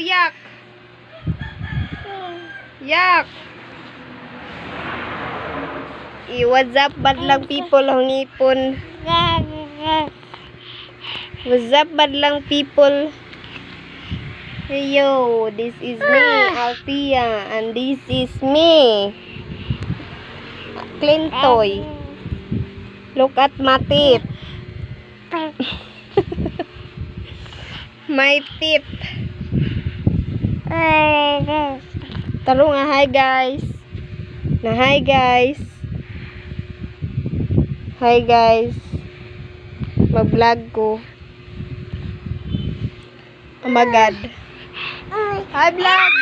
yak. Yak. What's up, badlang people, hangipon. What's up, badlang people. Hey yo, this is me, Althea, and this is me, Clintoy. Look at my teeth. My teeth. Taro nga, hi guys. Hi guys. Hi guys. Mag-vlog ko. Oh my god. Hi vlog.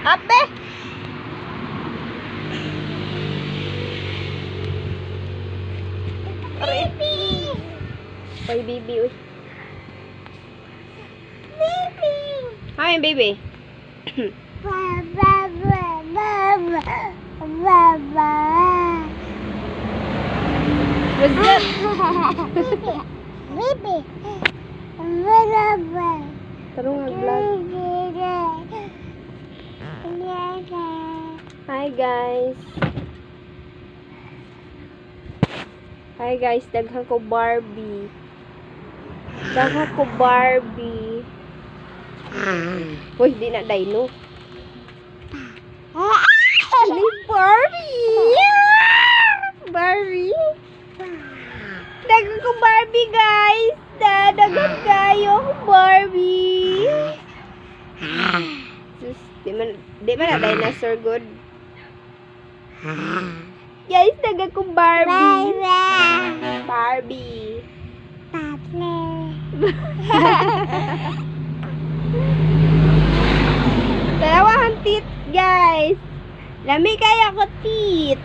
Ape. Baby. Hoy baby. Baby. Hi baby. What's up? Baby. Taro nga vlog. Hi guys. Hi guys, daghan ko Barbie. Daghan ko Barbie. Uy, di na dino. Ali Barbie. Barbie. Daghan ko Barbie guys. Daghan kayo Barbie. Sus, di man na dinosaur good. Guys, daghan ko Barbie. Barbie. Dalawahan teeth, guys. Lami kaya ko teeth.